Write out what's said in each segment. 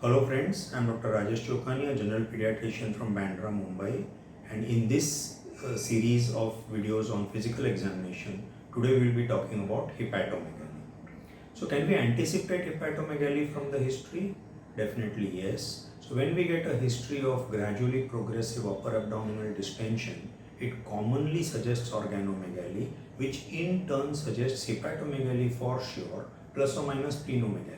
Hello friends, I am Dr. Rajesh Chokhani, a general pediatrician from Bandra, Mumbai, and in this series of videos on physical examination, today we will be talking about hepatomegaly. So can we anticipate hepatomegaly from the history? Definitely yes. So when we get a history of gradually progressive upper abdominal distension, it commonly suggests organomegaly, which in turn suggests hepatomegaly for sure, plus or minus splenomegaly.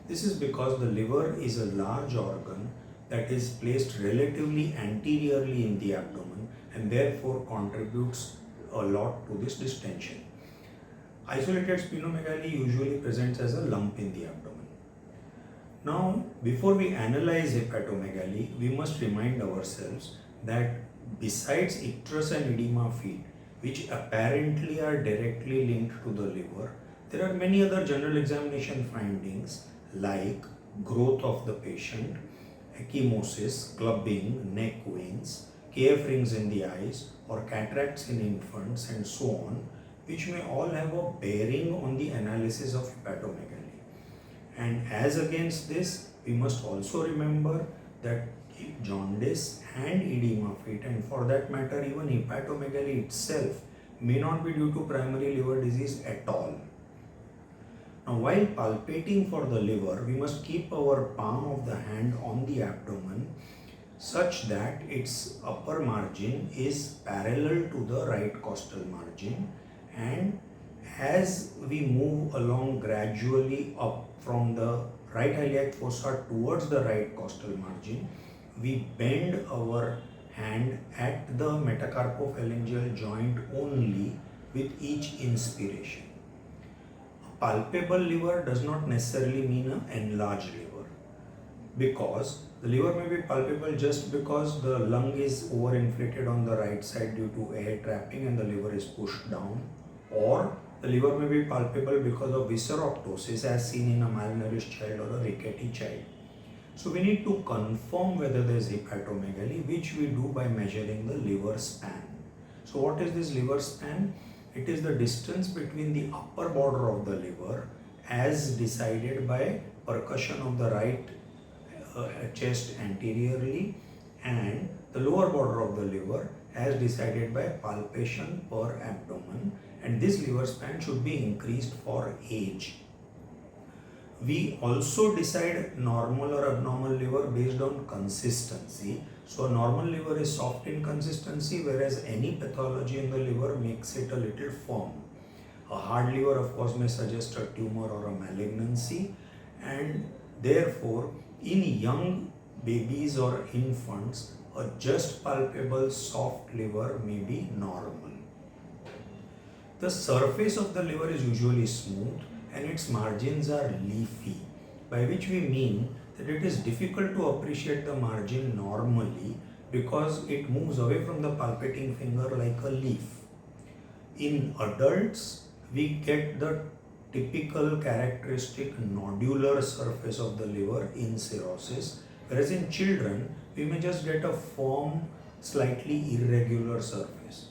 This is because the liver is a large organ that is placed relatively anteriorly in the abdomen and therefore contributes a lot to this distension. Isolated splenomegaly usually presents as a lump in the abdomen. Now, before we analyze hepatomegaly, we must remind ourselves that besides icterus and edema feet, which apparently are directly linked to the liver, there are many other general examination findings like growth of the patient, ecchymosis, clubbing, neck veins, KF rings in the eyes, or cataracts in infants, and so on, which may all have a bearing on the analysis of hepatomegaly. And as against this, we must also remember that jaundice and edema feet, and for that matter even hepatomegaly itself, may not be due to primary liver disease at all. Now, while palpating for the liver, we must keep our palm of the hand on the abdomen such that its upper margin is parallel to the right costal margin, and as we move along gradually up from the right iliac fossa towards the right costal margin, we bend our hand at the metacarpophalangeal joint only with each inspiration. Palpable liver does not necessarily mean an enlarged liver, because the liver may be palpable just because the lung is overinflated on the right side due to air trapping and the liver is pushed down, or the liver may be palpable because of visceroctosis as seen in a malnourished child or a rickety child. So we need to confirm whether there is hepatomegaly, which we do by measuring the liver span. So what is this liver span? It is the distance between the upper border of the liver as decided by percussion of the right chest anteriorly and the lower border of the liver as decided by palpation per abdomen, and this liver span should be increased for age. We also decide normal or abnormal liver based on consistency. So a normal liver is soft in consistency, whereas any pathology in the liver makes it a little firm. A hard liver of course may suggest a tumor or a malignancy, and therefore in young babies or infants a just palpable soft liver may be normal. The surface of the liver is usually smooth and its margins are leafy, by which we mean that it is difficult to appreciate the margin normally because it moves away from the palpating finger like a leaf. In adults, we get the typical characteristic nodular surface of the liver in cirrhosis, whereas in children, we may just get a firm, slightly irregular surface.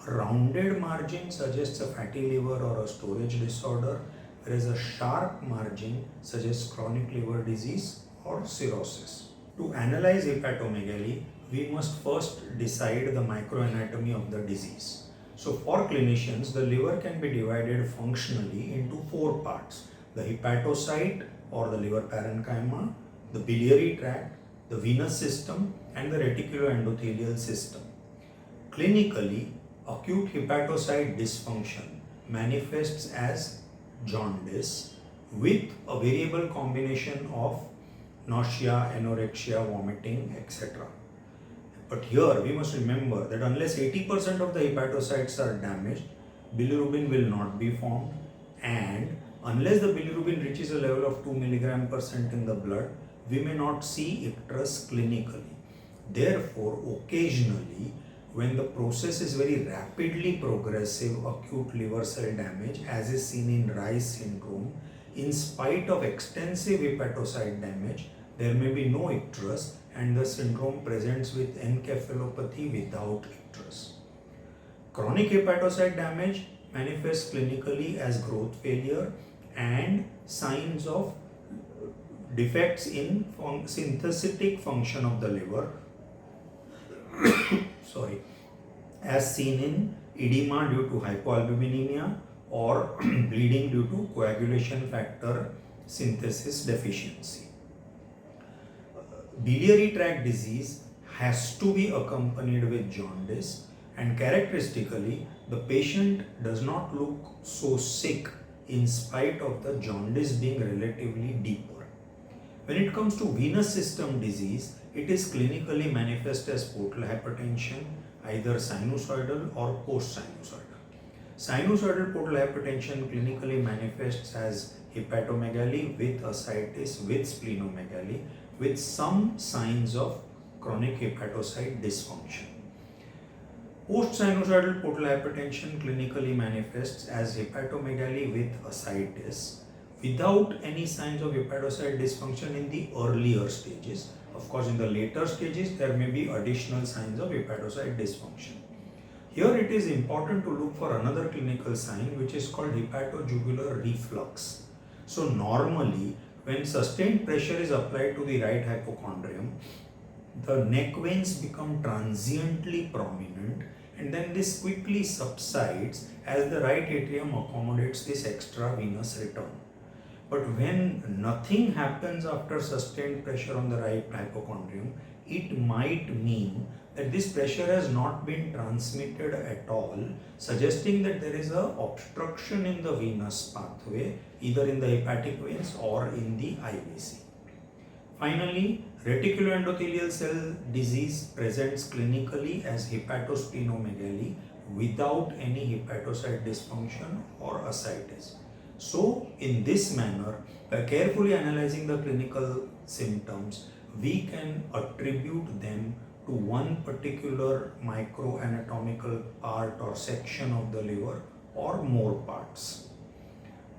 A rounded margin suggests a fatty liver or a storage disorder, whereas a sharp margin suggests chronic liver disease or cirrhosis. To analyze hepatomegaly, we must first decide the microanatomy of the disease. So for clinicians, the liver can be divided functionally into four parts: the hepatocyte or the liver parenchyma, the biliary tract, the venous system, and the reticuloendothelial system. Clinically, acute hepatocyte dysfunction manifests as jaundice with a variable combination of nausea, anorexia, vomiting, etc. But here we must remember that unless 80% of the hepatocytes are damaged, bilirubin will not be formed, and unless the bilirubin reaches a level of 2 mg% in the blood, we may not see icterus clinically. Therefore, occasionally, when the process is very rapidly progressive acute liver cell damage, as is seen in Rice syndrome, in spite of extensive hepatocyte damage, there may be no icterus and the syndrome presents with encephalopathy without icterus. Chronic hepatocyte damage manifests clinically as growth failure and signs of defects in synthetic function of the liver sorry, as seen in edema due to hypoalbuminemia or bleeding due to coagulation factor synthesis deficiency. Biliary tract disease has to be accompanied with jaundice, and characteristically the patient does not look so sick in spite of the jaundice being relatively deeper. When it comes to venous system disease, it is clinically manifest as portal hypertension, either sinusoidal or post-sinusoidal. Sinusoidal portal hypertension clinically manifests as hepatomegaly with ascites with splenomegaly with some signs of chronic hepatocyte dysfunction. Post-sinusoidal portal hypertension clinically manifests as hepatomegaly with ascites without any signs of hepatocyte dysfunction in the earlier stages. Of course, in the later stages, there may be additional signs of hepatocyte dysfunction. Here it is important to look for another clinical sign which is called hepatojugular reflux. So normally, when sustained pressure is applied to the right hypochondrium, the neck veins become transiently prominent, and then this quickly subsides as the right atrium accommodates this extra venous return. But when nothing happens after sustained pressure on the right hypochondrium, it might mean that this pressure has not been transmitted at all, suggesting that there is an obstruction in the venous pathway, either in the hepatic veins or in the IVC. Finally, reticuloendothelial cell disease presents clinically as hepatosplenomegaly without any hepatocyte dysfunction or ascites. So, in this manner, by carefully analyzing the clinical symptoms, we can attribute them to one particular microanatomical part or section of the liver or more parts.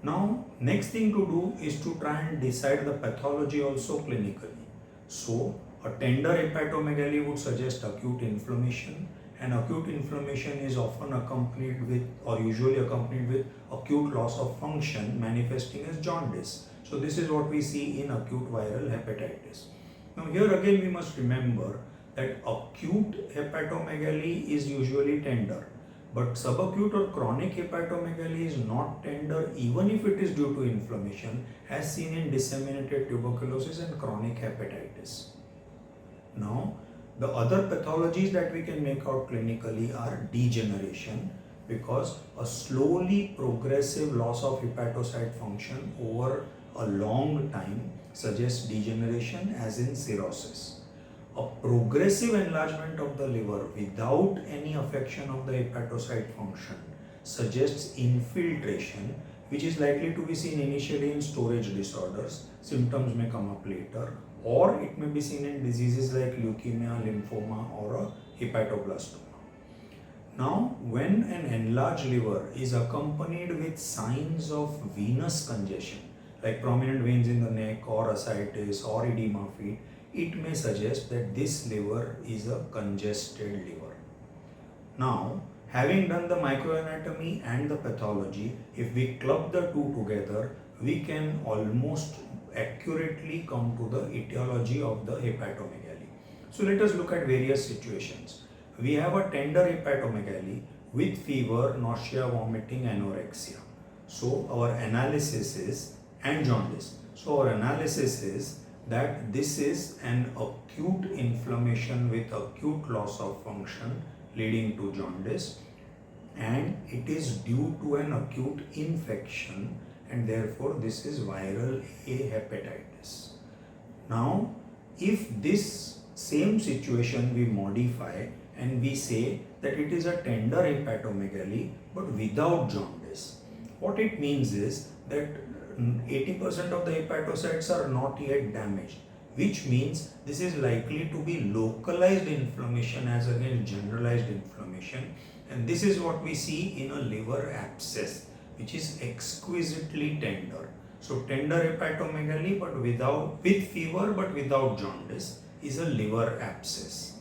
Now, next thing to do is to try and decide the pathology also clinically. So, a tender hepatomegaly would suggest acute inflammation, and acute inflammation is often accompanied with or usually accompanied with acute loss of function manifesting as jaundice. So, this is what we see in acute viral hepatitis. Now, here again we must remember that acute hepatomegaly is usually tender, but subacute or chronic hepatomegaly is not tender even if it is due to inflammation, as seen in disseminated tuberculosis and chronic hepatitis. Now, the other pathologies that we can make out clinically are degeneration, because a slowly progressive loss of hepatocyte function over a long time suggests degeneration, as in cirrhosis. A progressive enlargement of the liver without any affection of the hepatocyte function suggests infiltration, which is likely to be seen initially in storage disorders. Symptoms may come up later, or it may be seen in diseases like leukemia, lymphoma, or a hepatoblastoma. Now, when an enlarged liver is accompanied with signs of venous congestion, like prominent veins in the neck or ascites or edema feet, it may suggest that this liver is a congested liver. Now, having done the microanatomy and the pathology, if we club the two together, we can almost accurately come to the etiology of the hepatomegaly. So let us look at various situations. We have a tender hepatomegaly with fever, nausea, vomiting, anorexia. So our analysis is, and jaundice. So our analysis is that this is an acute inflammation with acute loss of function leading to jaundice, and it is due to an acute infection, and therefore this is viral A hepatitis. Now, if this same situation we modify and we say that it is a tender hepatomegaly but without jaundice, what it means is that 80% of the hepatocytes are not yet damaged, which means this is likely to be localized inflammation as against generalized inflammation, and this is what we see in a liver abscess, which is exquisitely tender. So tender hepatomegaly but with fever but without jaundice is a liver abscess.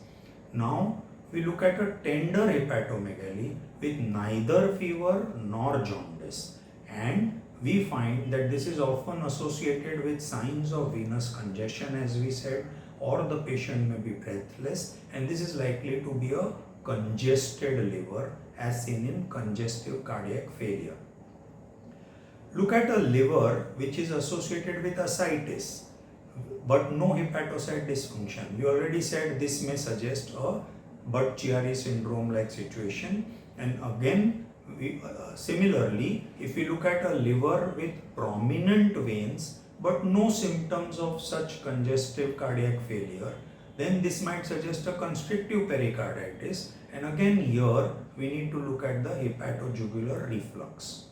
Now we look at a tender hepatomegaly with neither fever nor jaundice and we find that this is often associated with signs of venous congestion, as we said, or the patient may be breathless, and this is likely to be a congested liver as seen in congestive cardiac failure. Look at a liver which is associated with ascites but no hepatocyte dysfunction. We already said this may suggest a Budd-Chiari syndrome like situation, and again similarly, if we look at a liver with prominent veins but no symptoms of such congestive cardiac failure, then this might suggest a constrictive pericarditis, and again here we need to look at the hepatojugular reflux.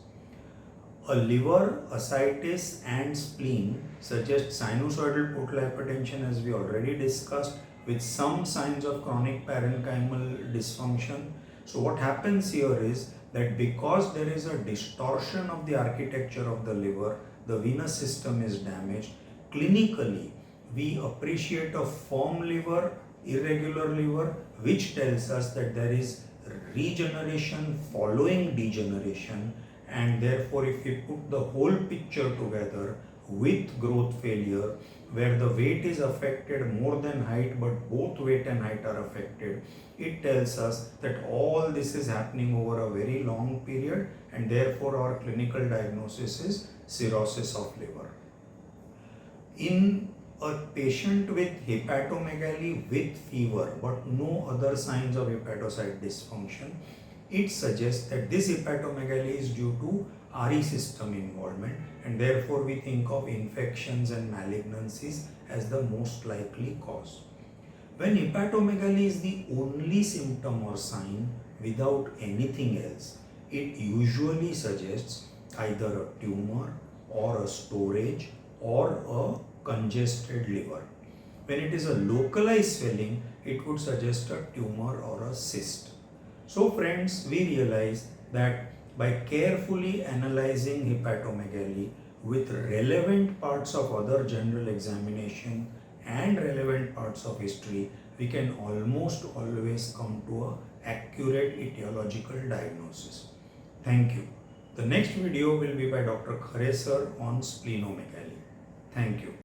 A liver, ascites and spleen suggest sinusoidal portal hypertension, as we already discussed, with some signs of chronic parenchymal dysfunction. So what happens here is that because there is a distortion of the architecture of the liver, the venous system is damaged. Clinically, we appreciate a firm liver, irregular liver, which tells us that there is regeneration following degeneration, and therefore if we put the whole picture together with growth failure, where the weight is affected more than height but both weight and height are affected, it tells us that all this is happening over a very long period, and therefore our clinical diagnosis is cirrhosis of liver. In a patient with hepatomegaly with fever but no other signs of hepatocyte dysfunction, it suggests that this hepatomegaly is due to RE system involvement, and therefore we think of infections and malignancies as the most likely cause. When hepatomegaly is the only symptom or sign without anything else, it usually suggests either a tumor or a storage or a congested liver. When it is a localized swelling, it would suggest a tumor or a cyst. So friends, we realize that by carefully analyzing hepatomegaly with relevant parts of other general examination and relevant parts of history, we can almost always come to an accurate etiological diagnosis. Thank you. The next video will be by Dr. Khare sir on splenomegaly. Thank you.